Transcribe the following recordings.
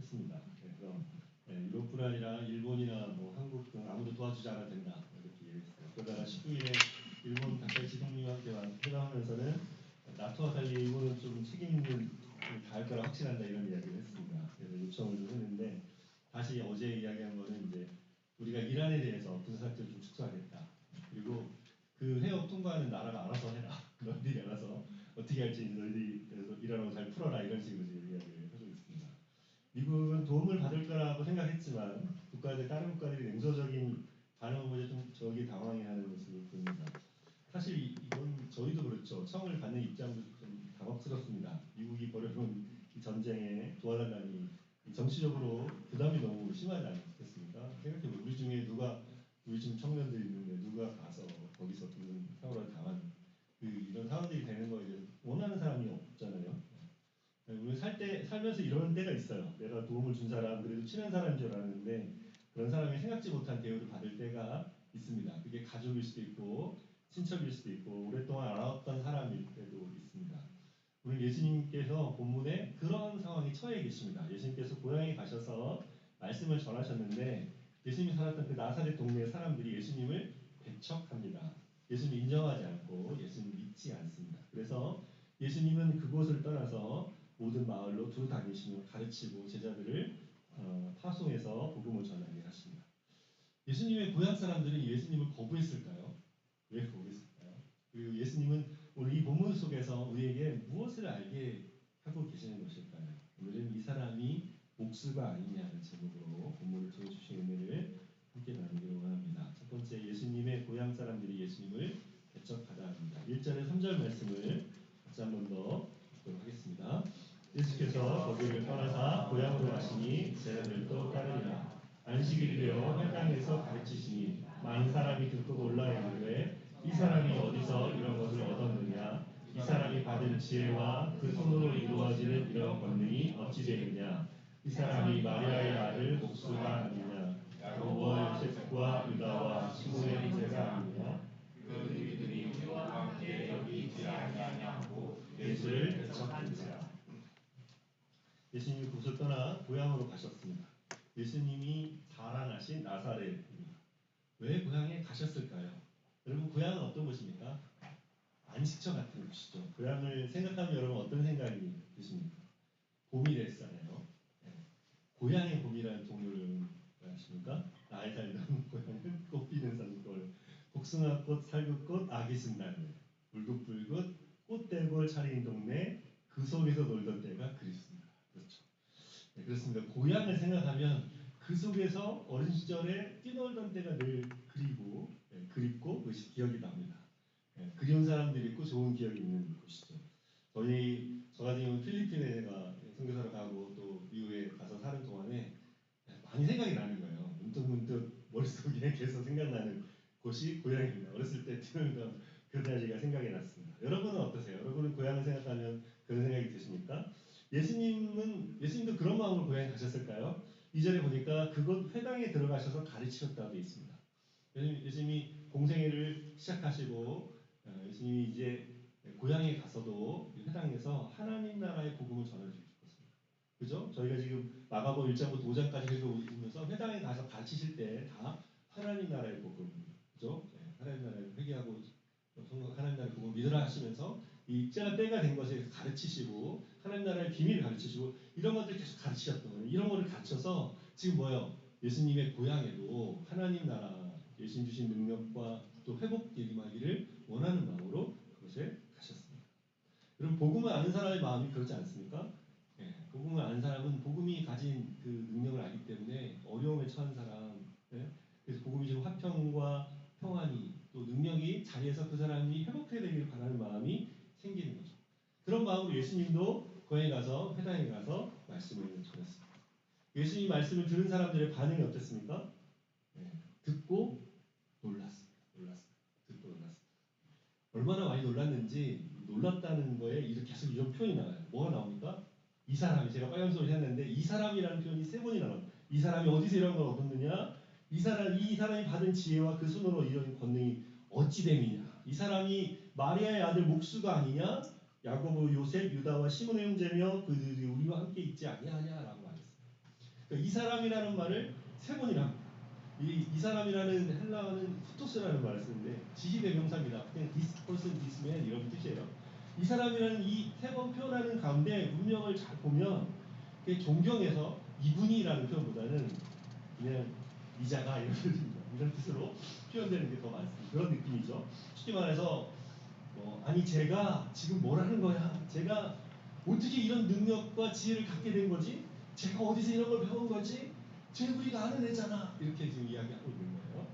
했습니다. 그래서 유럽뿐 아니라 일본이나 뭐 한국 등 아무도 도와주지 않아도 된다 이렇게 얘기했어요. 그러다가 19일에 일본 가까이 지도님한테 회담하면서는 나토와 달리 일본은 좀 책임 있는 일을 다할 거라 확신한다 이런 이야기를 했습니다. 그래서 요청을 좀 했는데 다시 어제 이야기한 거는 이제 우리가 이란에 대해서 군사작전을 좀 축소하겠다. 그리고 그 해협 통과하는 나라가 알아서 해라. 너희들이 알아서 어떻게 할지 너희들이 이란하고 잘 풀어라 이런 식으로 지금 이야기를 하고 있습니다. 미국은 도움을 받을 거라고 생각했지만 다른 국가들이 냉소적인 반응을 보여 좀 저기 당황해하는 모습을 보입니다. 사실 이건 저희도 그렇죠. 청을 받는 입장도 좀 당혹스럽습니다. 미국이 벌여놓은 이 전쟁에 도와달라니 정치적으로 부담이 너무 심하지 않겠습니까? 생각해보면 우리 중에 우리 지금 청년들이 있는데 누가 가서 거기서 그런 사고를 당한 이런 상황들이 되는 거에 대해서 원하는 사람이 없잖아요. 우리 살면서 이런 때가 있어요. 내가 도움을 준 사람, 그래도 친한 사람인 줄 알았는데 그런 사람이 생각지 못한 대우를 받을 때가 있습니다. 그게 가족일 수도 있고 친척일 수도 있고 오랫동안 알아왔던 사람일 때도 있습니다. 오늘 예수님께서 본문에 그런 상황에 처해 계십니다. 예수님께서 고향에 가셔서 말씀을 전하셨는데 예수님이 살았던 그 나사렛 동네 사람들이 예수님을 배척합니다. 예수님 인정하지 않고 예수님 믿지 않습니다. 그래서 예수님은 그곳을 떠나서 모든 마을로 두루 다니시며 가르치고 제자들을 파송해서 복음을 전하게 하십니다. 예수님의 고향 사람들은 예수님을 거부했을까요? 왜 거부했을까요? 그리고 예수님은 오늘 이 본문 속에서 우리에게 무엇을 알게 하고 계시는 것일까요? 오늘은 이 사람이 목수가 아니냐는 제목으로 본문을 통해 주신 은혜를 함께 나누기를 원합니다. 첫 번째, 예수님의 고향 사람들이 예수님을 배척하다 합니다. 1절에 3절 말씀을 같이 한 번 더 읽도록 하겠습니다. 예수께서 거기를 떠나사 고향으로 가시니 제자들도 따르니라. 안식일이 되어 회당에서 가르치시니 많은 사람이 듣고 놀라 이르되 이 사람이 어디서 이런 것을 얻었느냐? 이 사람이 받은 지혜와 그 손으로 이루어지는 이런 권능이 어찌 되느냐? 이 사람이 마리아의 아들 목수가 아니냐? 야고보와 요셉과 유다와 시몬의 형제가 아니냐? 그 너희들이 우리와 함께 여기 있지 아니하냐고 예수를 배척한지라. 예수님이 그곳을 떠나 고향으로 가셨습니다. 예수님이 자라나신 나사렛입니다. 왜 고향에 가셨을까요? 여러분 고향은 어떤 곳입니까? 안식처 같은 곳이죠. 고향을 생각하면 여러분 어떤 생각이 드십니까? 봄이 됐잖아요. 네. 고향의 봄이라는 동요를 아십니까? 나의 살던 고향은 꽃 피는 산골, 복숭아꽃, 살구꽃, 아기 순달래, 울긋불긋 꽃대골 차린 동네, 그 속에서 놀던 때가 그립습니다. 그렇죠. 네, 그렇습니다. 고향을 생각하면 그 속에서 어린 시절에 뛰놀던 때가 늘 그립고 그것이 기억이 납니다. 그리운 사람들이 있고 좋은 기억이 있는 곳이죠. 저 같은 경우는 필리핀에 제가 선교사로 가고 또 미국에 가서 사는 동안에 많이 생각이 나는 거예요. 문득문득 머릿속에 계속 생각나는 곳이 고향입니다. 어렸을 때 뛰놀던 그날이가 생각이 났습니다. 여러분은 어떠세요? 여러분은 고향을 생각하면 그런 생각이 드십니까? 예수님도 그런 마음으로 고향에 가셨을까요? 2절에 보니까 그곳 회당에 들어가셔서 가르치셨다고 되어 있습니다. 예수님이 공생애를 시작하시고 예수님이 이제 고향에 가서도 회당에서 하나님 나라의 복음을 전해주셨습니다. 그죠? 저희가 지금 마가복음 1장부터 5장까지 읽어보면서 회당에 가서 가르치실 때 다 하나님 나라의 복음, 그죠? 하나님 나라를 회개하고 하나님 나라의 복음을 믿으라 하시면서 이 입제가 때가 된 것에 가르치시고 하나님 나라의 비밀을 가르치시고 이런 것들 계속 가르치셨던 거예요. 이런 것을 가르쳐서 지금 뭐요? 예수님의 고향에도 하나님 나라 예수님 주신 능력과 또 회복이 임하기를 원하는 마음으로 그곳에 가셨습니다. 여러분 복음을 아는 사람의 마음이 그렇지 않습니까? 복음을 아는 사람은 복음이 가진 그 능력을 알기 때문에 어려움에 처한 사람, 그래서 복음이 지금 화평과 평안이 또 능력이 자리에서 그 사람이 회복해야 되기를 바라는 마음이 생기는 거죠. 그런 마음으로 예수님도 거기에 가서 회당에 가서 말씀을 전했습니다. 예수님 말씀을 들은 사람들의 반응이 어땠습니까? 듣고 놀랐습니다. 듣고 놀랐습니다. 얼마나 많이 놀랐는지 놀랐다는 거에 계속 이런 표현이 나와요. 뭐가 나옵니까? 이 사람이 제가 빨간 소리 했는데 이 사람이라는 표현이 3번이 나와요. 이 사람이 어디서 이런 걸 얻었느냐? 이 사람이 받은 지혜와 그 손으로 이런 권능이 어찌 됨이냐? 이 사람이 마리아의 아들 목수가 아니냐? 야고보, 요셉, 유다와 시몬의 형제며 그들이 우리와 함께 있지 아니하냐라고 말했어요. 그러니까 이 사람이라는 말을 세 번이나 합니다. 이 사람이라는 헬라어는 후토스라는 말을 쓰는데 지시대명사입니다. 그냥 this person, this man 이런 뜻이에요. 이 사람이라는 이 세 번 표현하는 가운데 문명을 잘 보면 존경해서 이분이라는 표현보다는 그냥 이자가 이런 뜻으로 표현되는 게 더 많습니다. 그런 느낌이죠. 쉽게 말해서 아니 제가 지금 뭐라는 거야? 제가 어떻게 이런 능력과 지혜를 갖게 된 거지? 제가 어디서 이런 걸 배운 거지? 쟤 우리가 아는 애잖아. 이렇게 지금 이야기하고 있는 거예요.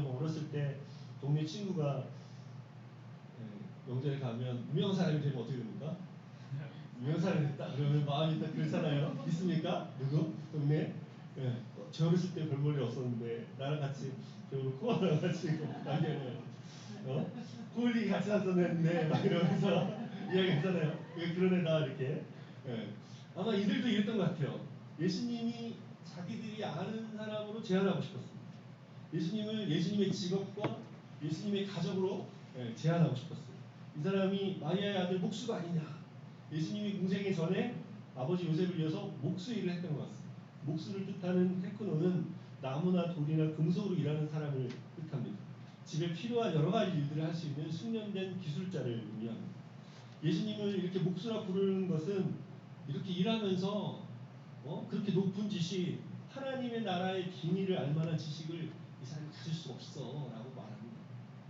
뭐 어렸을 때 동네 친구가 명절에 가면 유명한 사람이 되면 어떻게 됩니까? 유명한 사람이 됐다 그러면 마음이 딱 그렇잖아요. 있습니까? 누구? 동네? 예. 저 어렸을 때 별 볼일 없었는데 나랑 같이 겨울 코아랑 같이 남겨내 꼴리 같이 났었는데 막 이러면서 이야기하잖아요. 그런 애다 이렇게. 예. 아마 이들도 이랬던 것 같아요. 예수님이 자기들이 아는 사람으로 제안하고 싶었습니다. 예수님의 직업과 예수님의 가족으로 제안하고 싶었어요. 이 사람이 마리아의 아들 목수가 아니냐. 예수님이 공생의 전에 아버지 요셉을 이어서 목수 일을 했던 것 같습니다. 목수를 뜻하는 테크노는 나무나 돌이나 금속으로 일하는 사람을 뜻합니다. 집에 필요한 여러 가지 일들을 할 수 있는 숙련된 기술자를 의미합니다. 예수님을 이렇게 목수라 부르는 것은 이렇게 일하면서 그렇게 높은 지식, 하나님의 나라의 비밀을 알 만한 지식을 이 사람이 가질 수 없어라고 말합니다.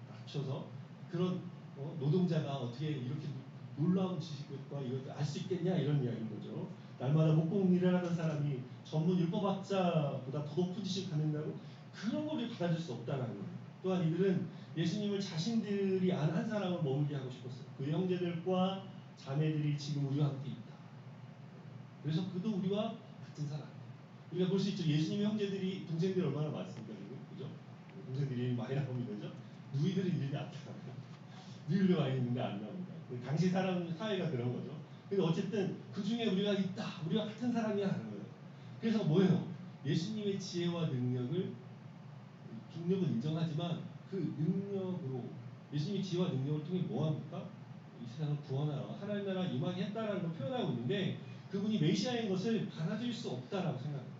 낮춰서 그런 노동자가 어떻게 이렇게 놀라운 지식과 이것을 알 수 있겠냐 이런 이야기인 거죠. 날마다 목공 일을 하던 사람이 전문 율법학자보다 더 높은 지식을 갖는다고 그런 걸 받아줄 수 없다는 거예요. 또한 이들은 예수님을 자신들이 안 한 사람을 머물게 하고 싶었어요. 그 형제들과 자매들이 지금 우리와 함께 있다. 그래서 그도 우리와 같은 사람. 우리가 볼 수 있죠. 예수님의 형제들이 동생들이 얼마나 많습니까? 그죠? 동생들이 많이 나옵니다. 그죠? 누이들이 있는데 안 나와요. 누이들이 많이 있는데 안 나옵니다. 당시 사람 사회가 그런 거죠. 근데 어쨌든 그 중에 우리가 있다. 우리와 같은 사람이야 하는 거예요. 그래서 뭐예요? 예수님의 지혜와 능력은 인정하지만 그 능력으로 예수님의 지혜와 능력을 통해 뭐 합니까? 이 세상을 구원하라. 하나님 나라 임하게 했다라는 걸 표현하고 있는데 그분이 메시아인 것을 받아들일 수 없다라고 생각합니다.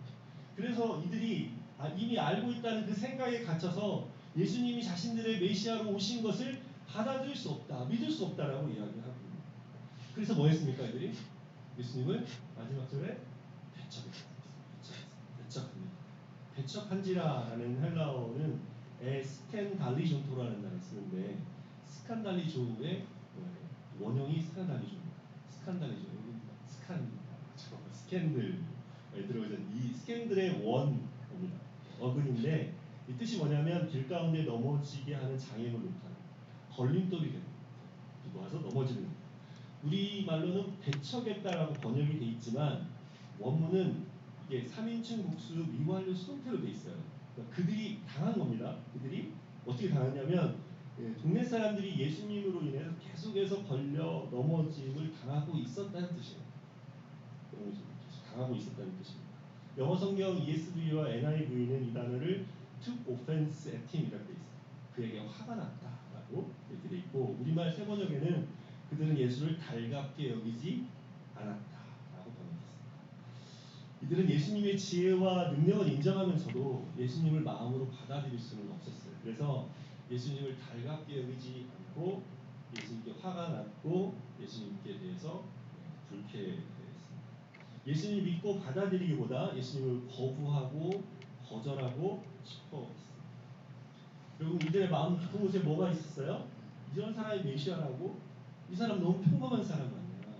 그래서 이들이 이미 알고 있다는 그 생각에 갇혀서 예수님이 자신들의 메시아로 오신 것을 받아들일 수 없다, 믿을 수 없다라고 이야기하고 있습니다. 그래서 뭐 했습니까, 이들이? 예수님을 마지막 절에 배척합니다. 배척한지라라는 헬라어는 스캔달리존토라는 단어를 쓰는데 스칸달리조의 원형이 스칸달리조입니다. 스칸달리조, 스캔들 들어오는 이 스캔들의 원입니다. 어근인데 이 뜻이 뭐냐면 길 가운데 넘어지게 하는 장애물 못하는 걸림돌이 되는 와서 넘어지는 우리 말로는 배척했다라고 번역이 돼 있지만 원문은 이게 3인칭 복수 미완료 수동태로 돼 있어요. 그러니까 그들이 당한 겁니다. 그들이 어떻게 당했냐면 동네 사람들이 예수님으로 인해서 계속해서 걸려 넘어짐을 당하고 있었다는 뜻이에요. 당하고 있었다는 뜻입니다. 영어 성경 ESV와 NIV는 이 단어를 took offense at him 이라고 돼 있어요. 그에게 화가 났다라고 이렇게 돼 있고 우리말 새 번역에는 그들은 예수를 달갑게 여기지 않았다라고 번역했습니다. 이들은 예수님의 지혜와 능력을 인정하면서도 예수님을 마음으로 받아들일 수는 없었어요. 그래서 예수님을 달갑게 여기지 않고 예수님께 화가 났고 예수님께 대해서 불쾌했습니다. 예수님을 믿고 받아들이기보다 예수님을 거부하고 거절하고 싶어했습니다. 그리고 이들의 마음 깊은 곳에 뭐가 있었어요? 이런 사람이 메시아라고? 이 사람 너무 평범한 사람 아니야.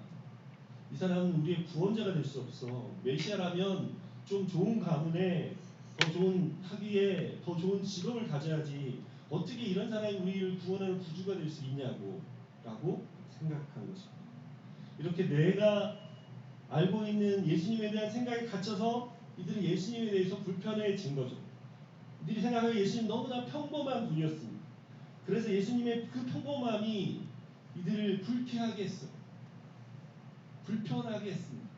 이 사람은 우리의 구원자가 될 수 없어. 메시아라면 좀 좋은 가문에 더 좋은 학위에 더 좋은 직업을 가져야지. 어떻게 이런 사람이 우리를 구원하는 구주가 될 수 있냐고 라고 생각한 것입니다. 이렇게 내가 알고 있는 예수님에 대한 생각에 갇혀서 이들은 예수님에 대해서 불편해진 거죠. 이들이 생각하기에 예수님 너무나 평범한 분이었습니다. 그래서 예수님의 그 평범함이 이들을 불쾌하게 했어요. 불편하게 했습니다.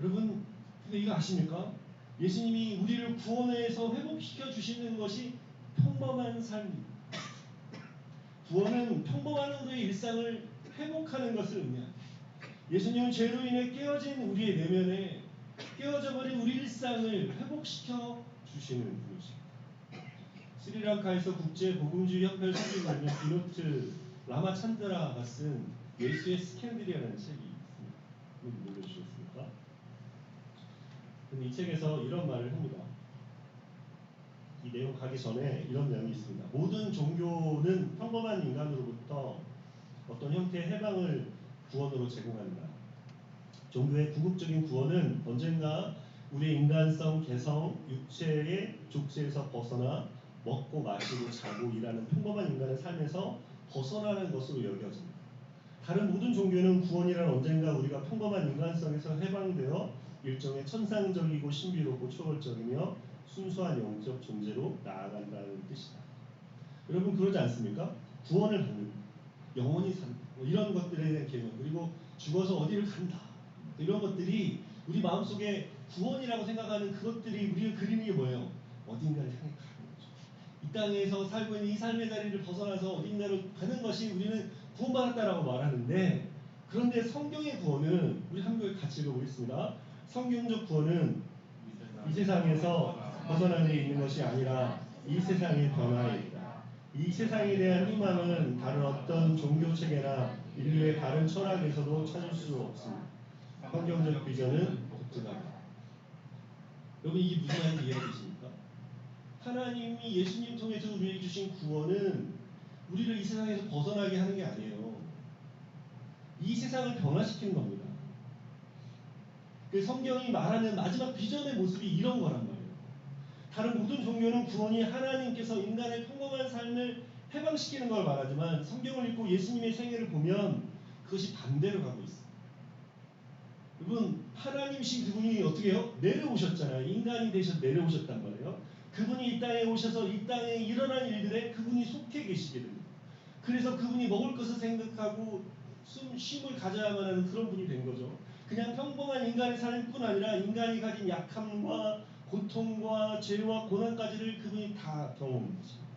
여러분, 근데 이거 아십니까? 예수님이 우리를 구원해서 회복시켜 주시는 것이 평범한 삶입니다. 구원은 평범한 우리의 일상을 회복하는 것을 의미합니다. 예수님은 죄로 인해 깨어진 우리의 내면에 깨어져 버린 우리 일상을 회복시켜 주시는 분이십니다. 스리랑카에서 국제 복음주의 협회를 섬기고 있는 비노트 라마찬드라가 쓴 예수의 스캔들이라는 책이 있습니다. 읽어주시겠습니까? 근데 이 책에서 이런 말을 합니다. 이 내용 가기 전에 이런 내용이 있습니다. 모든 종교는 평범한 인간으로부터 어떤 형태의 해방을 구원으로 제공한다. 종교의 궁극적인 구원은 언젠가 우리의 인간성, 개성, 육체의 족쇄에서 벗어나 먹고 마시고 자고 일하는 평범한 인간의 삶에서 벗어나는 것으로 여겨집니다. 다른 모든 종교는 구원이란 언젠가 우리가 평범한 인간성에서 해방되어 일종의 천상적이고 신비롭고 초월적이며 순수한 영적 존재로 나아간다는 뜻이다. 여러분 그러지 않습니까? 구원을 받는 영원히 산 이런 것들에 대한 개념 그리고 죽어서 어디를 간다 이런 것들이 우리 마음속에 구원이라고 생각하는 그것들이 우리가 그리는 게 뭐예요? 어딘가를 향해 가는 거죠. 이 땅에서 살고 있는 이 삶의 자리를 벗어나서 어딘가로 가는 것이 우리는 구원받았다라고 말하는데 그런데 성경의 구원은 우리 한국에 같이 읽어보겠습니다. 성경적 구원은 이 세상에서 벗어난 데 있는 것이 아니라 이 세상의 변화에 있다. 이 세상에 대한 희망은 다른 어떤 종교 체계나 인류의 다른 철학에서도 찾을 수 없습니다. 성경적 비전은 독특하다. 여러분 이게 무슨 말인지 이해되십니까? 하나님이 예수님 통해서 우리에게 주신 구원은 우리를 이 세상에서 벗어나게 하는 게 아니에요. 이 세상을 변화시키는 겁니다. 그 성경이 말하는 마지막 비전의 모습이 이런 거란 말이에요. 다른 모든 종교는 구원이 하나님께서 인간의 평범한 삶을 해방시키는 걸 말하지만 성경을 읽고 예수님의 생애를 보면 그것이 반대로 가고 있어요. 여러분 하나님이신 그분이 어떻게 해요? 내려오셨잖아요. 인간이 되셔서 내려오셨단 말이에요. 그분이 이 땅에 오셔서 이 땅에 일어난 일들에 그분이 속해 계시게 됩니다. 그래서 그분이 먹을 것을 생각하고 쉼을 가져야만 하는 그런 분이 된 거죠. 그냥 평범한 인간의 삶뿐 아니라 인간이 가진 약함과 고통과 죄와 고난까지를 그분이 다 경험하십니다.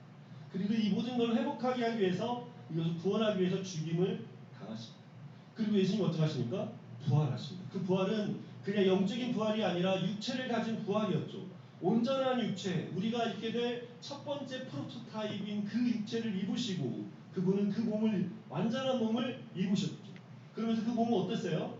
그리고 이 모든 걸 회복하게 하기 위해서 이것을 구원하기 위해서 죽임을 당하십니다. 그리고 예수님이 어떻게 하십니까? 부활하십니다. 그 부활은 그냥 영적인 부활이 아니라 육체를 가진 부활이었죠. 온전한 육체, 우리가 입게 될 첫 번째 프로토타입인 그 육체를 입으시고 그분은 그 몸을 완전한 몸을 입으셨죠. 그러면서 그 몸은 어땠어요?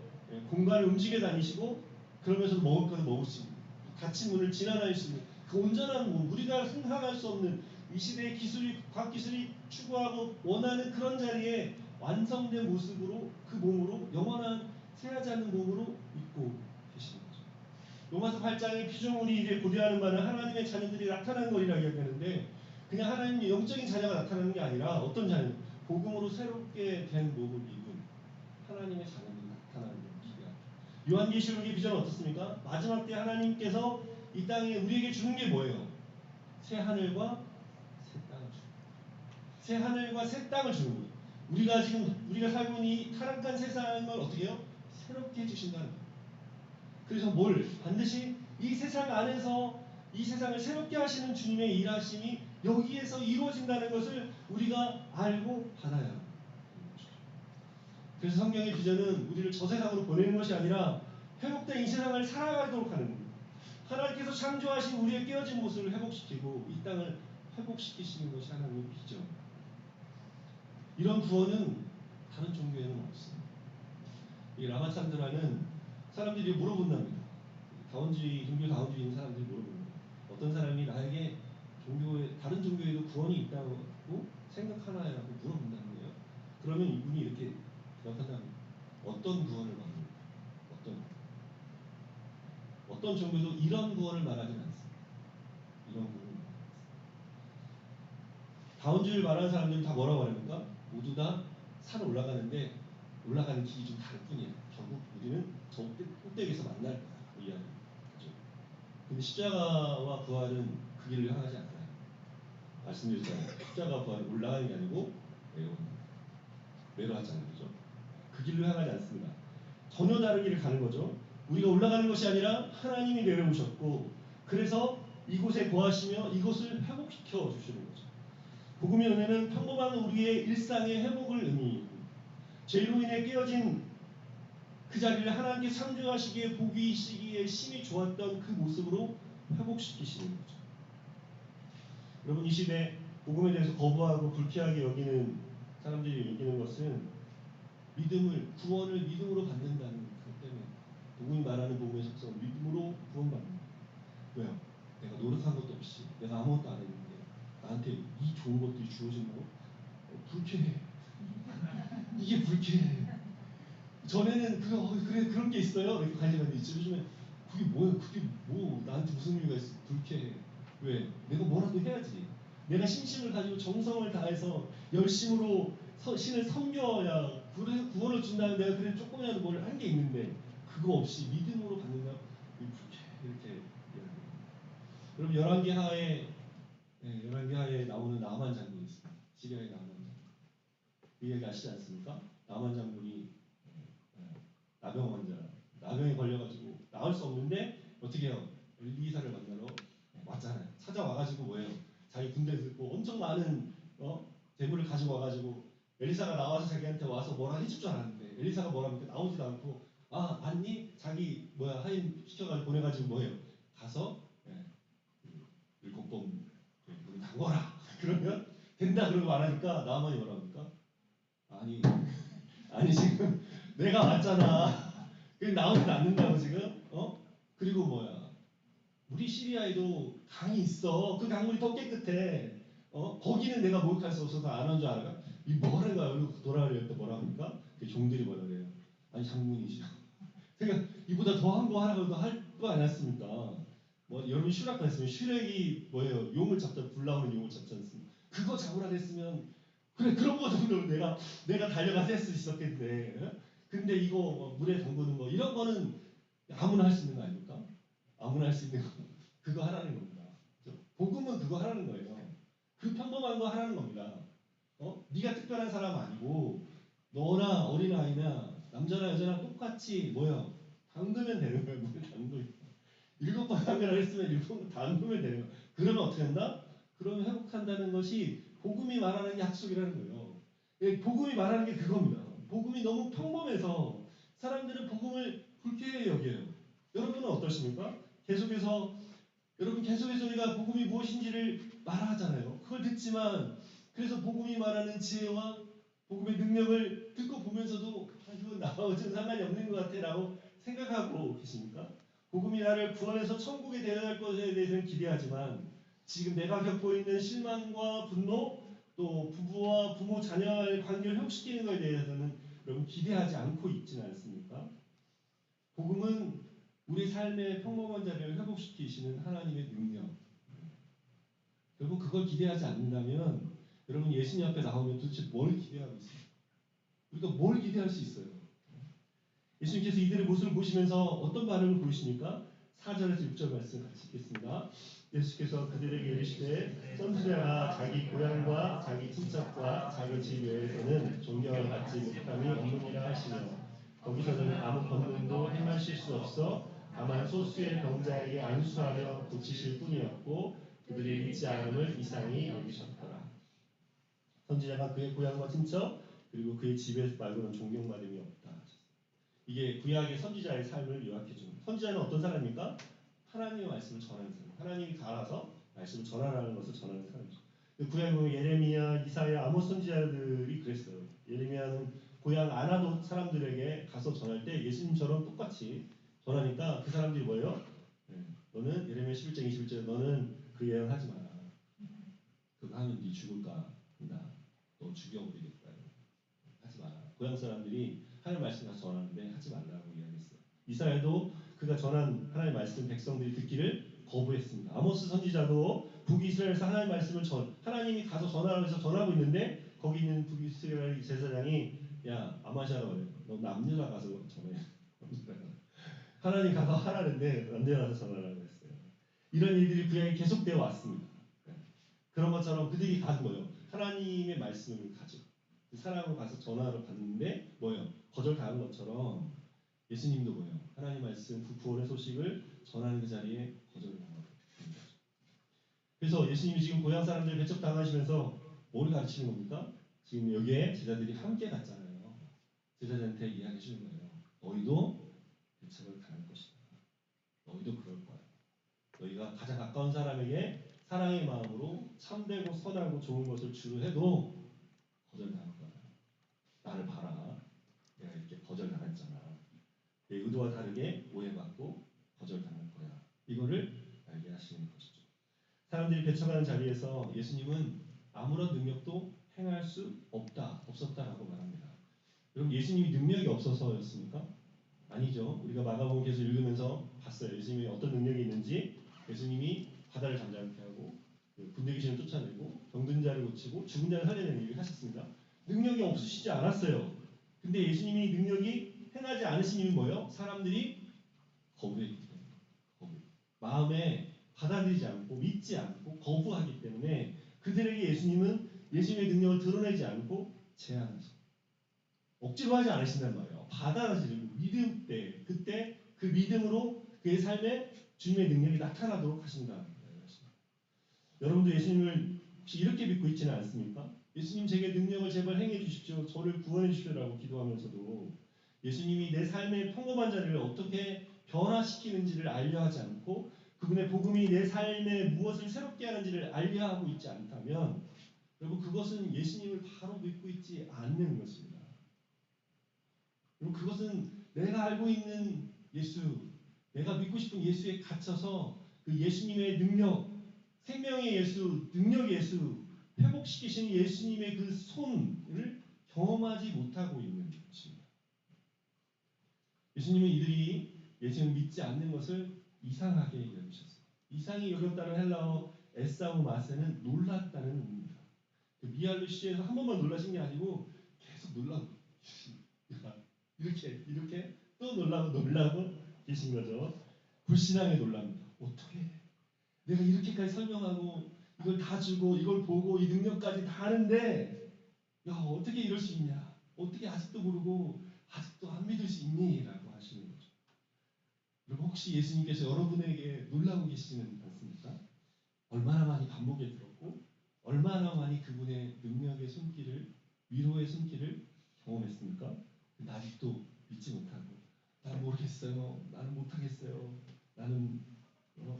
공간을 움직여 다니시고 그러면서도 먹을 것을 먹으십니다. 닫힌 문을 지나다닐 수 있는 그 온전한 몸, 우리가 생각할 수 없는 이 시대의 기술이 과학기술이 추구하고 원하는 그런 자리에 완성된 모습으로 그 몸으로 영원한 새하지 않는 몸으로 입고 계시는 거죠. 로마서 8장의 피조물이 이제 고대하는 바는 하나님의 자녀들이 나타나는 것이라고 이야기하는데 그냥 하나님의 영적인 자녀가 나타나는 게 아니라 어떤 자녀? 복음으로 새롭게 된 몸을 입은 하나님의 자녀들이 나타나는 것이야. 요한계시록의 비전은 어떻습니까? 마지막 때 하나님께서 이 땅에 우리에게 주는 게 뭐예요? 새 하늘과 새 땅을 주는 거예요. 새 하늘과 새 땅을 주는 거예요. 우리가 살고 있는 이 타락한 세상을 어떻게 해요? 새롭게 해주신다는 거예요. 그래서 반드시 이 세상 안에서 이 세상을 새롭게 하시는 주님의 일하심이 여기에서 이루어진다는 것을 우리가 알고 받아야 합니다. 그래서 성경의 비전은 우리를 저 세상으로 보내는 것이 아니라 회복된 이 세상을 살아가도록 하는 겁니다. 하나님께서 창조하신 우리의 깨어진 모습을 회복시키고 이 땅을 회복시키시는 것이 하나님의 비전. 이런 구원은 다른 종교에는 없습니다. 이 라마찬드라는 사람들이 물어본답니다. 종교 다원주의 있는 사람들이 물어봅니다. 어떤 사람이 나에게 다른 종교에도 구원이 있다고 생각하나요라고 물어본다는 거예요. 그러면 이분이 이렇게 대답한답니다. 어떤 구원을 말합니까? 어떤 종교도 이런 구원을 말하지 않습니다. 이런 구원을 말하지 않습니다. 다원주의를 말하는 사람들은 다 뭐라고 말합니까? 모두 다 산 올라가는데 올라가는 길이 좀 다를 뿐이야. 결국 우리는 저 꼭대기에서 만날 거야. 이 이야기. 그렇죠? 근데 십자가와 부활은 그 길을 향하지 않아요. 말씀드렸잖아요. 십자가와 부활은 올라가는 게 아니고 내려왔잖아요. 그죠? 그 길로 향하지 않습니다. 전혀 다른 길을 가는 거죠. 우리가 올라가는 것이 아니라 하나님이 내려오셨고 그래서 이곳에 거하시며 이곳을 회복시켜 주시는 거죠. 복음의 은혜는 평범한 우리의 일상의 회복을 의미합니다. 죄로 인해 깨어진 그 자리를 하나님께 상주하시기에 보기시기에 심히 좋았던 그 모습으로 회복시키시는 거죠. 여러분 이 시대 복음에 대해서 거부하고 불쾌하게 여기는 사람들이 여기는 것은 구원을 믿음으로 받는다는 것 때문에 복음이 말하는 복음의 속성은 믿음으로 구원받는 거예요. 왜요? 내가 노력한 것도 없이 내가 아무것도 안 했는데 나한테 이 좋은 것들이 주어진다고? 불쾌해. 이게 불쾌해. 전에는 그래 그런 게 있어요. 이렇게 관심이 있지. 요즘에 그게 뭐야? 그게 뭐 나한테 무슨 의미가 있어? 불쾌해. 왜? 내가 뭐라도 해야지. 내가 심심을 가지고 정성을 다해서 열심으로 신을 섬겨야 구원을 준다면 내가 그래 조금이라도 뭘 한 게 있는데 그거 없이 믿음으로 받는다. 불쾌해. 이렇게 이야기합니다. 그럼 열왕기하에 나오는 나만 장군이 있습니다. 시리아의 나만 장군. 그 이야기 아시지 않습니까? 나만 장군이 나병 환자, 나병에 걸려가지고 나을 수 없는데 어떻게 해요? 엘리사를 만나러 왔잖아요. 찾아와가지고 뭐예요? 자기 군대에서 뭐 엄청 많은 재물을 가지고 와가지고 엘리사가 나와서 자기한테 와서 뭐라 해줄 줄 알았는데 엘리사가 뭐라니까 나오지도 않고 맞니? 자기 하인 시켜가지고 보내가지고 뭐예요? 가서 일곱번 물을 담궈라. 그러면 된다 그러고 안 하니까 나만이 뭐라 합니까? 아니 지금 내가 왔잖아. 그게 나오지 않는다고 지금? 그리고 우리 시리아에도 강이 있어. 그 강물이 더 깨끗해. 거기는 내가 목욕할 수 없어서 안 온 줄 알아? 이 뭐라가 여기 돌아가려 때 뭐라 합니까? 그 종들이 뭐라 그래요? 아니 장군이시여. 그러니까 이보다 더한 거 하라고 할 거 아니었습니까? 여러분 슈락 했으면 슈렉이 뭐예요? 용을 잡자 불 나오는 용을 잡지 않습니까? 그거 잡으라 했으면 그래 그런 거 정도는 내가 달려가서 할 수 있었겠네. 근데 이거 물에 담그는 거 이런 거는 아무나 할 수 있는 거 아닙니까? 아무나 할 수 있는 거 그거 하라는 겁니다. 복음은 그거 하라는 거예요. 그 평범한 거 하라는 겁니다. 네가 특별한 사람 아니고 너나 어린아이나 남자나 여자나 똑같이 담그면 되는 거예요. 물에 담그면 7번 담그라 했으면 7번 담그면 되는 거예요. 그러면 어떻게 한다? 그러면 회복한다는 것이 복음이 말하는 약속이라는 거예요. 복음이 말하는 게 그겁니다. 복음이 너무 평범해서 사람들은 복음을 불쾌해 여겨요. 여러분은 어떠십니까? 여러분 계속해서 우리가 복음이 무엇인지를 말하잖아요. 그걸 듣지만 그래서 복음이 말하는 지혜와 복음의 능력을 듣고 보면서도 그건 나하고 좀 상관이 없는 것 같아라고 생각하고 계십니까? 복음이 나를 구원해서 천국에 데려갈 것에 대해서는 기대하지만 지금 내가 겪고 있는 실망과 분노 또 부부와 부모 자녀의 관계를 회복시키는 것에 대해서는 여러분 기대하지 않고 있지는 않습니까? 복음은 우리 삶의 평범한 자리를 회복시키시는 하나님의 능력. 여러분 그걸 기대하지 않는다면 여러분 예수님 앞에 나오면 도대체 뭘 기대하고 있어요? 우리가 뭘 기대할 수 있어요? 예수님께서 이들의 모습을 보시면서 어떤 반응을 보이십니까? 4절에서 6절 말씀 같이 읽겠습니다. 예수께서 그들에게 이르시되 선지자가 자기 고향과 자기 친척과 자기 집 외에서는 존경을 받지 못함이 없느니라 하시며 거기서는 아무 권능도 행하실 수 없어 다만 소수의 병자에게 안수하며 고치실 뿐이었고 그들이 믿지 않음을 이상히 여기셨더라. 선지자가 그의 고향과 친척 그리고 그의 집에 말고는 존경받음이 없다. 이게 구약의 선지자의 삶을 요약해 줍니다. 선지자는 어떤 사람입니까? 하나님의 말씀을 전하는 사람. 하나님이 갈아서 말씀을 전하라는 것을 전하는 사람이죠. 구약에 보면 예레미야, 이사야, 아모스 선지자들이 그랬어요. 예레미야는 고향 아나도 사람들에게 가서 전할 때 예수님처럼 똑같이 전하니까 그 사람들이 뭐예요? 너는 예레미야 11장 21절에 너는 그 예언하지 마라. 그거 하면 네 죽을까 한다. 너 죽여버리겠다. 하지 마라. 고향 사람들이 하나님 말씀 가서 전하는데 하지 말라고 이야기했어요. 이사야도 그가 전한 하나님의 말씀 백성들이 듣기를 거부했습니다. 아모스 선지자도 북이스라엘에서 하나님의 말씀을 하나님이 가서 전하라고 해서 전하고 있는데 거기 있는 북이스라엘 제사장이 야 아마샤가 그래. 너 남녀라 가서 전해. 하나님 가서 하라는데 남녀라 가서 전하라고 했어요. 이런 일들이 구약에 계속되어 왔습니다. 그런 것처럼 그들이 가서 하나님의 말씀을 가지고 사람으로 가서 전화로 받는데 거절당한 것처럼 예수님도 하나님 말씀 그 구원의 소식을 전하는 그 자리에 거절을 당하고 있는 거죠. 그래서 예수님이 지금 고향 사람들 배척당하시면서 뭘 가르치는 겁니까? 지금 여기에 제자들이 함께 갔잖아요. 제자들한테 이야기해 주는 거예요. 너희도 배척을 당할 것이다. 너희도 그럴 거야. 너희가 가장 가까운 사람에게 사랑의 마음으로 참되고 선하고 좋은 것을 주로 해도 거절당할 거야. 나를 봐라. 내가 이렇게 거절당했잖아. 내 의도와 다르게 오해받고 거절당할 거야. 이거를 알게 하시는 것이죠. 사람들이 배척하는 자리에서 예수님은 아무런 능력도 행할 수 없었다라고 말합니다. 여러분, 예수님이 능력이 없어서였습니까? 아니죠. 우리가 마가복음 계속 읽으면서 봤어요. 예수님이 어떤 능력이 있는지. 예수님이 바다를 잠잠케 하고 군대 귀신을 쫓아내고 병든 자를 고치고 죽은 자를 살려내는 일을 하셨습니다. 능력이 없으시지 않았어요. 근데 예수님이 능력이 행하지 않으신 이유는 뭐예요? 사람들이 거부했기 때문에. 마음에 받아들이지 않고 믿지 않고 거부하기 때문에 그들에게 예수님은 예수님의 능력을 드러내지 않고 제한하십니다. 억지로 하지 않으신단 말이에요. 받아들이고 믿음 때 그때 그 믿음으로 그의 삶에 주님의 능력이 나타나도록 하신다. 여러분도 예수님을 혹시 이렇게 믿고 있지는 않습니까? 예수님 제게 능력을 제발 행해 주십시오. 저를 구원해 주십시오라고 기도하면서도 예수님이 내 삶의 평범한 자리를 어떻게 변화시키는지를 알려하지 않고 그분의 복음이 내 삶에 무엇을 새롭게 하는지를 알려하고 있지 않다면 여러분 그것은 예수님을 바로 믿고 있지 않는 것입니다. 여러분 그것은 내가 알고 있는 예수, 내가 믿고 싶은 예수에 갇혀서 그 예수님의 능력, 생명의 예수, 능력의 예수, 회복시키시는 예수님의 그 손을 경험하지 못하고 있는 것입니다. 예수님은 이들이 예수님을 믿지 않는 것을 이상하게 여기셨어요. 이상히 여겼다는 헬라어 에사우 마세는 놀랐다는 의미입니다. 그 미알루 시에서 한 번만 놀라신 게 아니고 계속 놀라고 이렇게 또 놀라고 계신 거죠. 불신앙에 놀랍니다. 어떻게 내가 이렇게까지 설명하고 이걸 다 주고 이걸 보고 이 능력까지 다 하는데 야 어떻게 이럴 수 있냐? 어떻게 아직도 모르고 아직도 안 믿을 수 있니? 라고 하시는 거죠. 여러분 혹시 예수님께서 여러분에게 놀라고 계시지는 않습니까? 얼마나 많이 반복에 들었고 얼마나 많이 그분의 능력의 손길을 위로의 손길을 경험했습니까? 근데 아직도 믿지 못하고 나는 모르겠어요. 나는 못하겠어요. 나는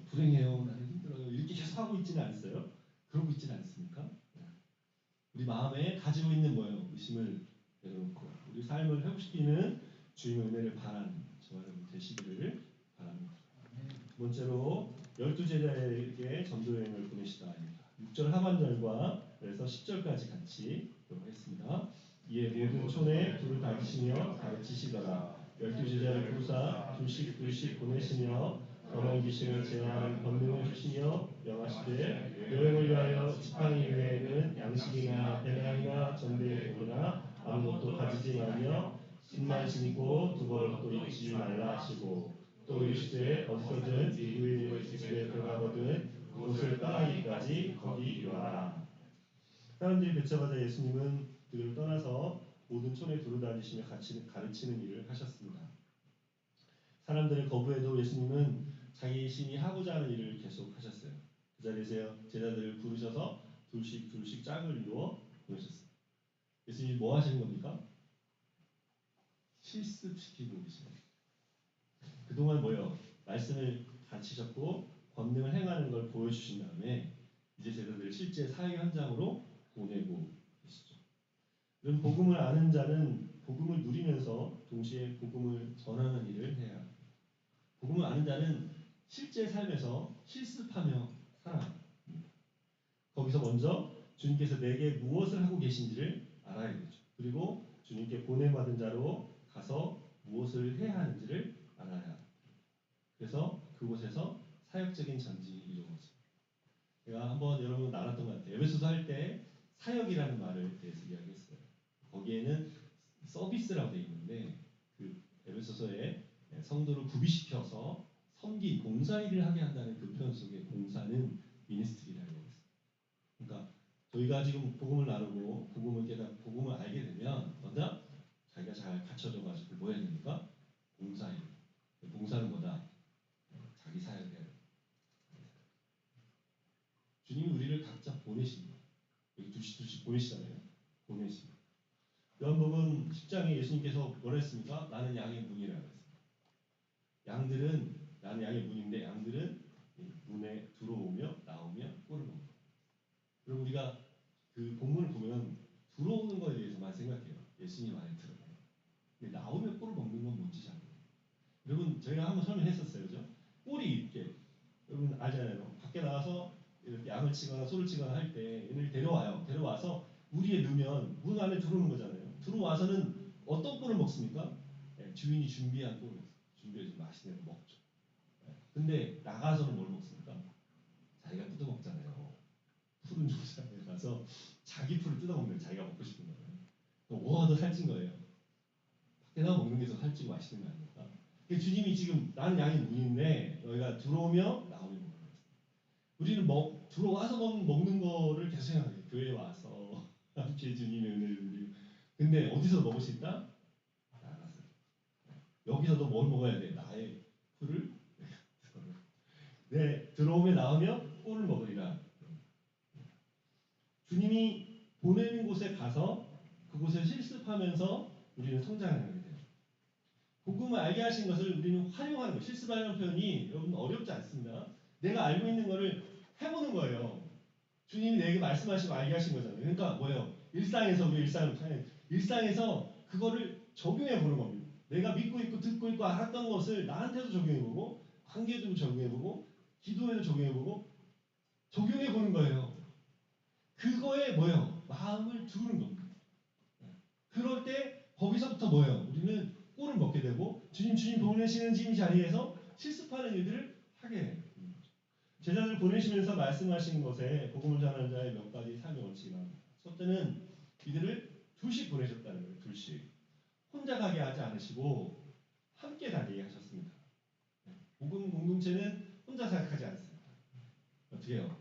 불행해요. 나는 힘들어요. 이렇게 계속 하고 있지는 않았어요? 그러고 있지는 않습니까? 우리 마음에 가지고 있는 뭐예요? 의심을 내려놓고 우리 삶을 회복시키는 주님의 은혜를 바라는 저와 여러분 되시기를 바랍니다. 두 번째로 12제자에게 전도여행을 보내시다입니다. 6절 하반절과 그래서 10절까지 같이 보겠습니다. 이에 모든 촌에 불을 다지시며 가르치시더라. 12제자를 부르사 둘씩 보내시며 더러운 귀신을 제어하는 권능을 주시며 명하시되 여행을 위하여 지팡이 외에는 양식이나 배낭이나 전대이나 아무것도 가지지 말며 신만 신고 두 벌도 입지 말라 하시고 또 이르시되 어디서든 누구의 집에 들어가거든 그곳을 떠나기까지 거기 이르라. 사람들이 배척하자 예수님은 그들을 떠나서 모든 촌에 두루다니시며 가르치는 일을 하셨습니다. 사람들의 거부에도 예수님은 자기 신이 하고자 하는 일을 계속 하셨어요. 그 자리에서 제자들을 부르셔서 둘씩 짝을 이루어 보내셨어요. 예수님이 뭐 하시는 겁니까? 실습시키고 계시는 거예요. 그동안 뭐요? 말씀을 가르치셨고 권능을 행하는 걸 보여주신 다음에 이제 제자들을 실제 사회 현장으로 보내고 계시죠. 이런 복음을 아는 자는 복음을 누리면서 동시에 복음을 전하는 일을 해야 합니다. 복음을 아는 자는 실제 삶에서 실습하며 살아갑니다. 거기서 먼저 주님께서 내게 무엇을 하고 계신지를 알아야 되죠. 그리고 주님께 보냄받은 자로 가서 무엇을 해야 하는지를 알아야 합니다. 그래서 그곳에서 사역적인 전진이 이루어집니다. 제가 한번 여러분 나눴던 것 같아요. 에베소서 할 때 사역이라는 말을 대해서 이야기했어요. 거기에는 서비스라고 되어 있는데 그 에베소서에 성도를 구비시켜서 섬기 봉사일을 하게 한다는 그 표현 속에 봉사는 미니스트리라고 했어요. 그러니까 저희가 지금 복음을 나누고 복음을 깨닫고 복음을 알게 되면 먼저 자기가 잘 갖춰져 가지고 뭐 해야 됩니까? 봉사일. 봉사는 뭐다? 자기 사역을 해야 돼. 주님이 우리를 각자 보내십니다. 여기 둘씩 보내시잖아요. 보내십니다. 요한복음 10장에 예수님께서 뭐라 했습니까? 나는 양의 문이라고 했어요. 양들은 나는 양의 문인데 양들은 문에 들어오며 나오며 꼴을 먹는. 그럼 우리가 그 본문을 보면 들어오는 거에 대해서만 생각해요. 예수님 안에 들어가요. 근데 나오며 꼴을 먹는 건 뭔지 잘 모르겠어요. 여러분 저희가 한번 설명했었어요, 그죠? 꼴이 있게 여러분 알잖아요. 밖에 나가서 이렇게 양을 치거나 소를 치거나 할 때 얘를 데려와요. 데려와서 우리에 넣으면 문 안에 들어오는 거잖아요. 들어와서는 어떤 꼴을 먹습니까? 네, 주인이 준비한 꼴을 준비해서 맛있는 거 먹죠. 네. 근데 나가서는 뭘 먹습니까? 자기가 뜯어 먹잖아요. 푸른 조상에 가서 자기 풀을 뜯어 먹는 자기가 먹고 싶은 거예요. 뭐가 더 살찐 거예요? 밖에 나가 먹는 게 더 살찌고 맛있는 거 아닙니까? 주님이 지금 나는 양이 문인데 너희가 들어오며 나오며 먹는 거예요. 우리는 들어와서 먹는 거를 계속 생각해요. 교회에 와서 함께 주님의 은혜를 누리고. 근데 어디서 먹을 수 있다? 나가서. 여기서도 뭘 먹어야 돼? 나의 풀을 네, 들어오며 나오며 꼴을 먹으리라. 주님이 보내는 곳에 가서 그곳을 실습하면서 우리는 성장하게 돼요. 복음을 알게 하신 것을 우리는 활용하는 거. 실습하는 표현이 여러분 어렵지 않습니다. 내가 알고 있는 것을 해보는 거예요. 주님이 내게 말씀하시고 알게 하신 거잖아요. 그러니까 뭐예요? 일상에서 우리 일상에서 그거를 적용해 보는 겁니다. 내가 믿고 있고 듣고 있고 알았던 것을 나한테도 적용해 보고 관계도 적용해 보고 기도에도 적용해 보고 적용해 보는 거예요. 그거에 뭐예요? 마음을 두는 겁니다. 그럴 때 거기서부터 뭐예요? 우리는 꼴을 먹게 되고 주님 보내시는 지금 자리에서 실습하는 일들을 하게 해요. 제자들 보내시면서 말씀하신 것에 복음을 전하는 자의 몇 가지 삶의 원칙이 나옵니다. 첫째는 이들을 둘씩 보내셨다는 거예요. 둘씩. 혼자 가게 하지 않으시고 함께 다니게 하셨습니다. 복음 공동체는 혼자 생각하지 않습니다. 어떻게 해요?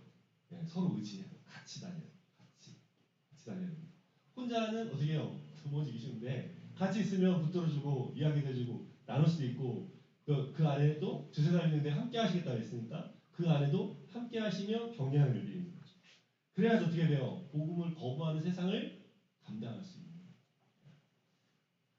네, 서로 의지해요. 같이 다녀요. 같이 다녀야 됩니다. 혼자는 어떻게 해요? 넘어지기 쉬운데 같이 있으면 붙들어주고 이야기해주고 나눌 수도 있고 그 안에도 두세 달 있는데 함께 하시겠다고 했으니까 그 안에도 함께 하시며 격려하는 일들이 있는 거죠. 그래야지 어떻게 돼요? 복음을 거부하는 세상을 감당할 수 있는 거예요.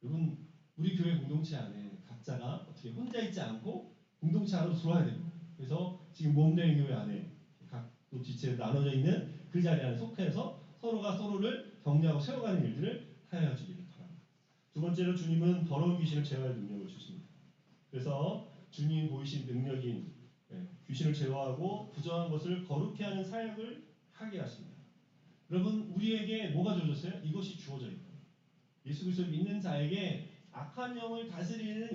여러분 우리 교회 공동체 안에 각자가 어떻게 혼자 있지 않고 공동체 안으로 들어와야 됩니다. 그래서 지금 몸된 교회 안에 각또 지체로 나눠져 있는 그 자리 안에 속해서 서로가 서로를 격려하고 세워가는 일들을 하여 주기를 바랍니다. 두 번째로 주님은 더러운 귀신을 제어할 능력을 주십니다. 그래서 주님 보이신 능력인 귀신을 제어하고 부정한 것을 거룩히 하는 사역을 하게 하십니다. 여러분 우리에게 뭐가 주어졌어요? 이것이 주어져 있다. 예수 그리스도를 믿는 자에게 악한 영을 다스리는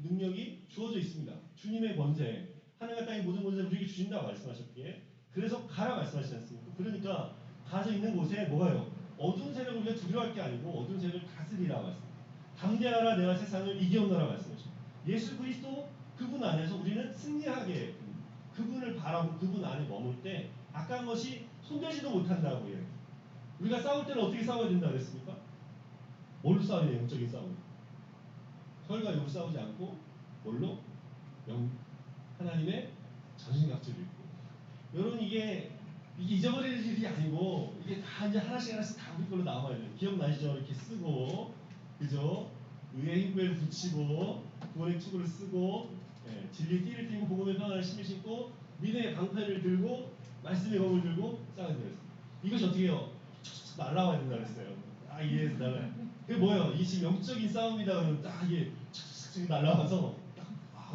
능력이 주어져 있습니다. 주님의 권세, 하늘과 땅의 모든 권세를 우리에게 주신다고 말씀하셨기에 그래서 가라 말씀하시지 않습니까? 그러니까 가서 있는 곳에 뭐가요? 어두운 세력을 우리가 두려워할 게 아니고 어두운 세력을 다스리라고 말씀합니다. 담대하라 내가 세상을 이겨오너라 말씀하십니다. 예수 그리스도 그분 안에서 우리는 승리하게 그분을 바라고 그분 안에 머물 때 악한 것이 손대지도 못한다고 해요. 우리가 싸울 때는 어떻게 싸워야 된다고 했습니까? 뭘로 싸워야 돼요? 영적인 싸움. 혈과 육으로 싸우지 않고 뭘로? 하나님의 전신갑주를 입고. 여러분 이게 잊어버리는 일이 아니고 이게 다 이제 하나씩 다 우리 걸로 나와야 돼요. 기억나시죠? 이렇게 쓰고 그죠? 의의 힘을 붙이고 구원의 투구를 쓰고 진리의 띠를 띠고 복음의 평안을 신을 신고 믿음의 방패를 들고 말씀의 검을 들고 싸워야 돼요. 이것이 어떻게 해요? 날라와야 된다 그랬어요. 이해해서 날라. 그게 뭐예요? 이 지금 영적인 싸움이다 그러면 딱 이게 착착착 날라와서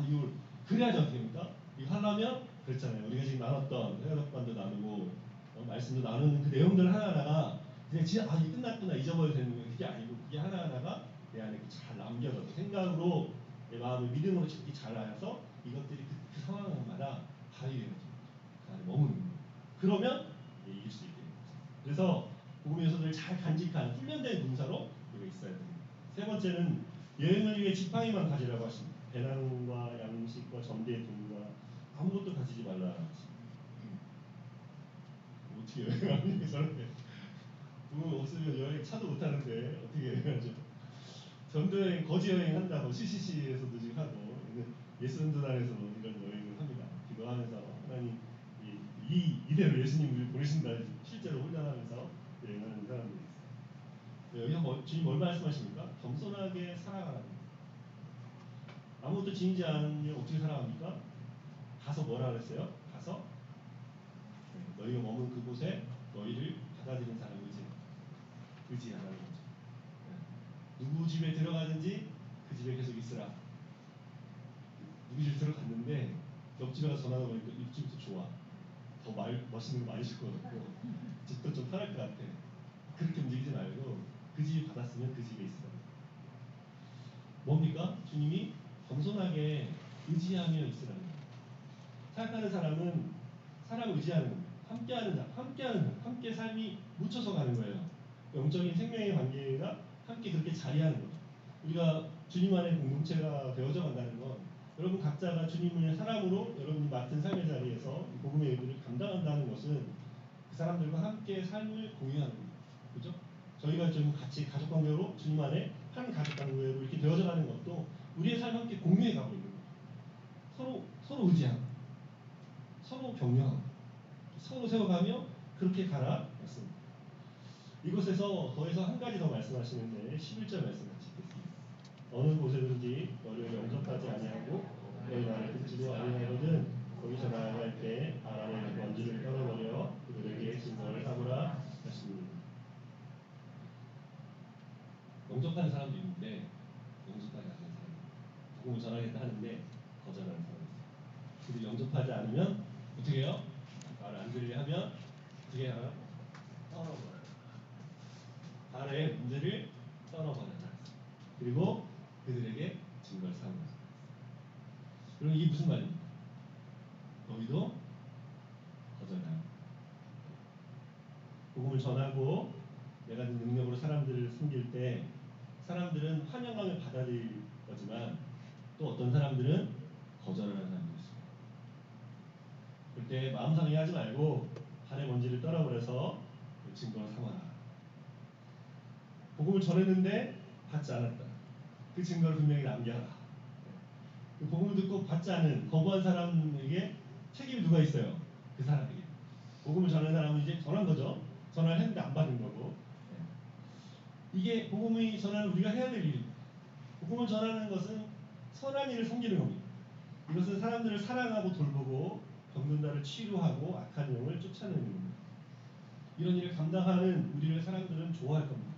이걸 그래야지 어떻게 됩니까? 이거 하려면 그렇잖아요. 우리가 지금 나눴던 회화독반도 나누고 말씀도 나누는 그 내용들 하나하나가 그냥 진짜 이게 끝났구나 잊어버려야 되는 거예요. 그게 아니고 그게 하나하나가 내 안에 잘 남겨져서 생각으로 내 마음을 믿음으로 잡기 잘 하여서 이것들이 그 상황마다 발휘되는 거죠. 그 안에 머무는 거예요. 그러면 이길 수 있게 됩니다. 그래서 복음의 요소들을 잘 간직한 훈련된 군사로 우리가 있어야 됩니다. 세 번째는 여행을 위해 지팡이만 가지라고 하십니다. 배낭과 양식과 점대의 돈과 아무것도 가지지 말라 하십니다. 어떻게 여행하니 저렇게 돈 없으면 여행 차도 못 타는데 어떻게 여행하죠? 전도 여행, 거지 여행 한다고 CCC에서도 지금 하고 예수전도단에서도 이런 여행을 합니다. 기도하면서 하나님 이대로 예수님 우리 보내신다 실제로 훈련하면서 여행하는 사람들이 있어요. 여기서 주님 뭘 말씀하십니까? 겸손하게 살아가라는. 아무것도 지니지 않으면 어떻게 살아갑니까? 가서 뭐라 그랬어요? 가서 너희가 머문 그곳에 너희를 받아들인 사람을 의지하라는 거죠. 누구 집에 들어가든지 그 집에 계속 있으라. 누구 집에 들어갔는데 옆집에 가서 전화가 오니까 옆집도 좋아. 더 멋있는 거 많이 줄 것 같고 집도 좀 편할 것 같아. 그렇게 움직이지 말고 그 집이 받았으면 그 집에 있으라. 뭡니까? 주님이 겸손하게 의지하며 있으라는 거예요. 사역하는 사람은 사람 의지하는 겁니다. 함께 삶이 묻혀서 가는 거예요. 영적인 생명의 관계가 함께 그렇게 자리하는 거죠. 우리가 주님 안에 공동체가 되어져 간다는 건 여러분 각자가 주님을 사람으로 여러분이 맡은 삶의 자리에서 복음의 의미를 감당한다는 것은 그 사람들과 함께 삶을 공유하는 겁니다. 그죠? 저희가 좀 같이 가족 관계로 주님 안에 한 가족 관계로 이렇게 되어져 가는 것도 우리의 삶을 함께 공유해 가고 있는 거예요. 서로 의지하고 서로 격려하고 서로 세워가며 그렇게 가라 말씀입니다. 이곳에서 더해서 한 가지 더 말씀하시는데 11절 말씀 같이 읽겠습니다. 어느 곳에든지 너를 영접하지 아니하고 너희 말을 듣지도 아니하거든 거기서 나아갈 때 바람의 먼지를 떨어버려 그들에게 증거를 삼으라 하십니다. 영접하는 사람도 있는데 영접하지 않는 사람, 복음을 전하겠다 하는데 거절하는 사람이 있어요. 그들이 영접하지 않으면 어떻게 해요? 말을 안 들으려 하면 어떻게 하나요? 떨어버려요. 발의 문제를 떨어버려라. 그리고 그들에게 증거를 삼는 거죠. 그럼 이게 무슨 말입니까? 너희도 거절하라. 복음을 전하고 내가 든 능력으로 사람들을 섬길 때 사람들은 환영하며 받아들일 거지만 또 어떤 사람들은 거절하는 사람도 있습니다. 그때 마음 상해하지 말고 발의 먼지를 떨어버려서 증거를 삼아라. 복음을 전했는데 받지 않았다. 그 증거를 분명히 남겨라. 그 복음을 듣고 받지 않은 거부한 사람에게 책임이 누가 있어요? 그 사람에게. 복음을 전하는 사람은 이제 전한 거죠. 전화를 했는데 안 받은 거고. 이게 복음이 전하는 우리가 해야 될 일입니다. 복음을 전하는 것은 선한 일을 섬기는 겁니다. 이것은 사람들을 사랑하고 돌보고 병든 자를 치유하고 악한 영을 쫓아내는 겁니다. 이런 일을 감당하는 우리를 사람들은 좋아할 겁니다.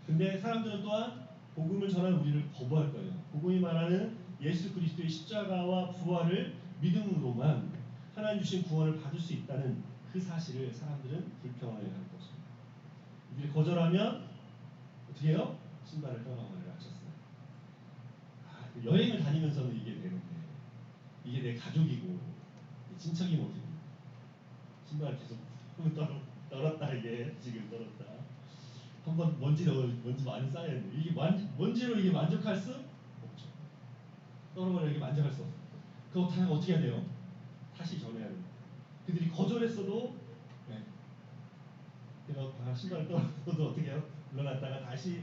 근데 사람들은 또한 복음을 전하는 우리를 거부할 거예요. 복음이 말하는 예수 그리스도의 십자가와 부활을 믿음으로만 하나님 주신 구원을 받을 수 있다는 그 사실을 사람들은 불평하여 할 것입니다. 이들이 거절하면 어떻게 해요? 신발을 떠나버리라 하셨어요. 여행을 다니면서는 이게 되는데 이게 내 가족이고 친척이 어떻게 신발 계속 떨었다 이게 지금 떨었다. 한번 먼지 많이 쌓였는데 이게 먼지로 이게 만족할 수 없죠. 떨어버려 이게 만족할 수 없어요. 그거 다 어떻게 해야 돼요? 다시 전해야 됩니다. 그들이 거절했어도 네. 내가 신발 떨어도 어떻게 해요? 물러났다가 다시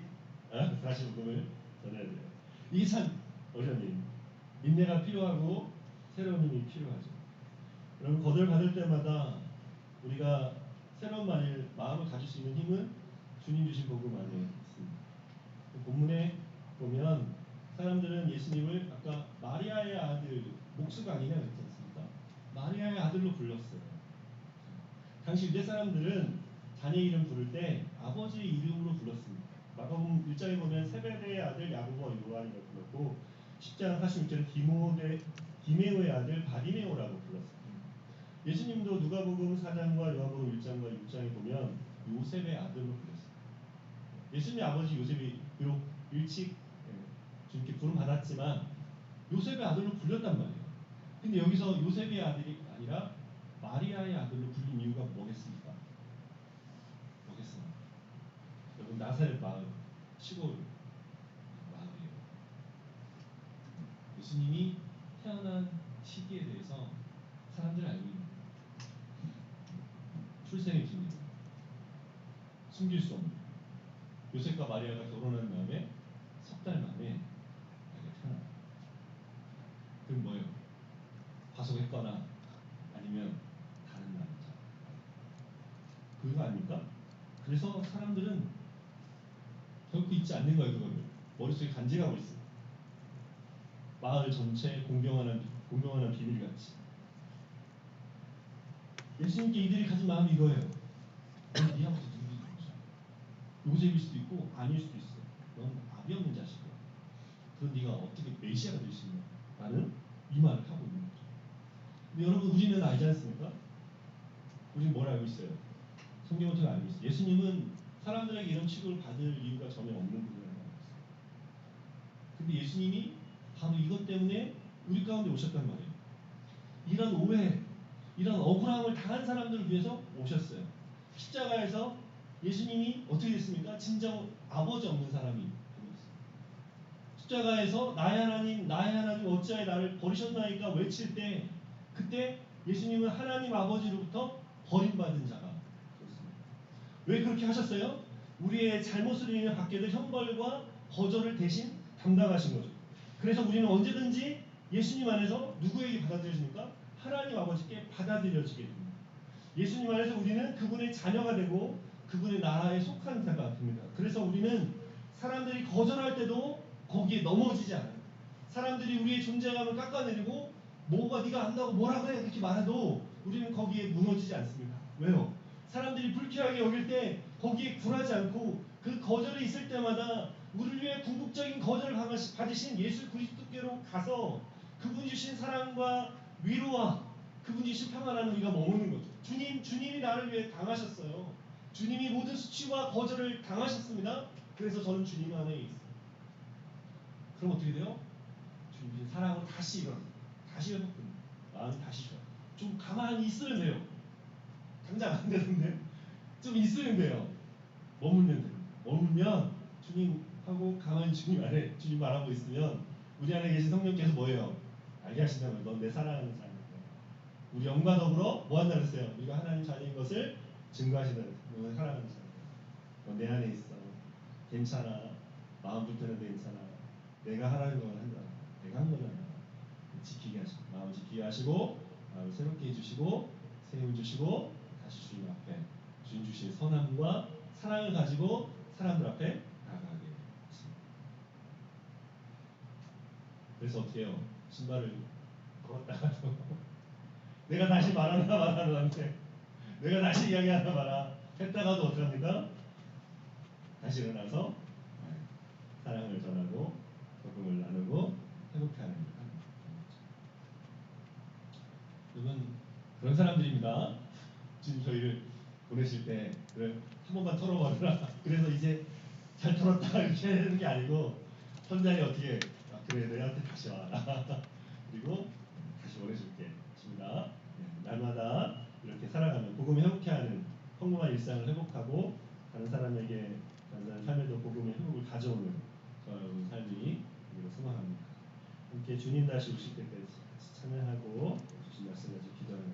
복음을 전해야 돼요. 이게 참 어려운 일입니다. 인내가 필요하고 새로운 힘이 필요하죠. 여러분 거절받을 때마다 우리가 새로운 마음을 가질 수 있는 힘은 주님 주신 복음 안에 있습니다. 본문에 보면 사람들은 예수님을 아까 마리아의 아들 목수가 아니냐 그랬지 않습니까? 마리아의 아들로 불렀어요. 당시 유대 사람들은 자녀 이름 부를 때 아버지 이름으로 불렀습니다. 마가복음 1장에 보면 세베대의 아들 야고보와 요한이라고 불렀고 10장 46절에 디메오의 아들 바디메오라고 불렀습니다. 예수님도 누가복음 4장과 요한복음 1장과 6장에 보면 요셉의 아들로 불렸습니다. 예수님의 아버지 요셉이 비록 일찍 주님께 부름 받았지만 요셉의 아들로 불렸단 말이에요. 근데 여기서 요셉의 아들이 아니라 마리아의 아들로 불린 이유가 뭐겠습니까? 뭐겠습니까? 여러분 나사렛 마을 시골 마을이에요. 예수님이 태어난 시기에 대해서 사람들이 알고 있는 거예요. 출생의 비밀, 숨길 수 없는. 요셉과 마리아가 결혼한 다음에 석 달 만에 아기가 태어납니다. 그럼 뭐예요? 과속했거나 아니면 다른 남자. 그거 아닙니까? 그래서 사람들은 결코 잊지 않는 거예요. 그거를 머릿속에 간직하고 있어요. 마을 전체에 공경하는 비밀같이. 예수님께 이들이 가진 마음이 이거예요. 넌 네 아버지 누구지? 요셉일 수도 있고 아닐 수도 있어. 넌 아비 없는 자식이야. 그럼 네가 어떻게 메시아가 될 수 있냐? 나는 이 말을 하고 있는 거죠. 근데 여러분 우리는 알지 않습니까? 우리는 뭘 알고 있어요? 성경을 통해 알고 있어요. 예수님은 사람들에게 이런 취급을 받을 이유가 전혀 없는 분이라는 걸 알고 있어요. 근데 예수님이 바로 이것 때문에 우리 가운데 오셨단 말이에요. 이런 오해, 이런 억울함을 당한 사람들을 위해서 오셨어요. 십자가에서 예수님이 어떻게 됐습니까? 진정 아버지 없는 사람이 되었어요. 십자가에서 나의 하나님 어찌하여 나를 버리셨나이까 외칠 때 그때 예수님은 하나님 아버지로부터 버림받은 자가 되었습니다. 왜 그렇게 하셨어요? 우리의 잘못으로 인해 받게 될 형벌과 거절을 대신 담당하신 거죠. 그래서 우리는 언제든지 예수님 안에서 누구에게 받아들여집니까? 하나님 아버지께 받아들여지게 됩니다. 예수님 안에서 우리는 그분의 자녀가 되고 그분의 나라에 속한 자가 됩니다. 그래서 우리는 사람들이 거절할 때도 거기에 넘어지지 않아요. 사람들이 우리의 존재감을 깎아내리고 뭐가 네가 안다고 뭐라 그래 이렇게 말해도 우리는 거기에 무너지지 않습니다. 왜요? 사람들이 불쾌하게 여길 때 거기에 굴하지 않고 그 거절이 있을 때마다 우리를 위해 궁극적인 거절을 받으신 예수 그리스도께로 가서 그분이 주신 사랑과 위로와 그분이 주신 평안 안에 우리가 머무는 거죠. 주님이 나를 위해 당하셨어요. 주님이 모든 수치와 거절을 당하셨습니다. 그래서 저는 주님 안에 있어요. 그럼 어떻게 돼요? 주님의 사랑으로 다시 일어나, 다시 회복됩니다. 마음이 다시 좋아요. 좀 가만히 있으면 돼요. 당장 안 되는데 좀 있으면 돼요. 머물면 됩니다. 머물면 주님하고 가만히 주님 안에 주님 말하고 있으면 우리 안에 계신 성령께서 뭐예요? 알게 하신다면 넌 내 사랑하는 자니까. 우리 영과 더불어 뭐 한다 그랬어요? 우리가 하나님 자녀인 것을 증거하신다 그랬어요. 너는 사랑하는 자니까. 넌 내 안에 있어. 괜찮아. 마음 불편해도 괜찮아. 내가 하라는 걸 한다. 내가 한 거잖아. 지키게 하시고 마음 지키게 하시고 마음을 새롭게 해주시고 세워주시고 다시 주님 앞에 주님 주신 선함과 사랑을 가지고 사람들 앞에 나가게 하십니다. 그래서 어떻게 해요? 신발을 걸었다가도 내가 다시 말하나 말하는데 내가 다시 이야기하나 말아 했다가도 어떻게 합니까? 다시 일어나서 사랑을 전하고 복음을 나누고 회복하는 일을 합니다. 여러분 그런 사람들입니다. 지금 저희를 보내실 때 그래 한 번만 털어버려라. 그래서 이제 잘 털었다 이렇게 하는 게 아니고 현장에 어떻게 그래 내한테 다시 와라. 그리고 다시 보내줄게. 십니다. 날마다 이렇게 살아가면 복음을 회복해 하는 평범한 일상을 회복하고 다른 사람에게 다른 사람 삶에도 복음의 회복을 가져오는 저와 여러분 삶이 되기를 소망합니다. 함께 주님 다시 오실 때까지 같이 찬양하고 주신 말씀 가지고 기도하는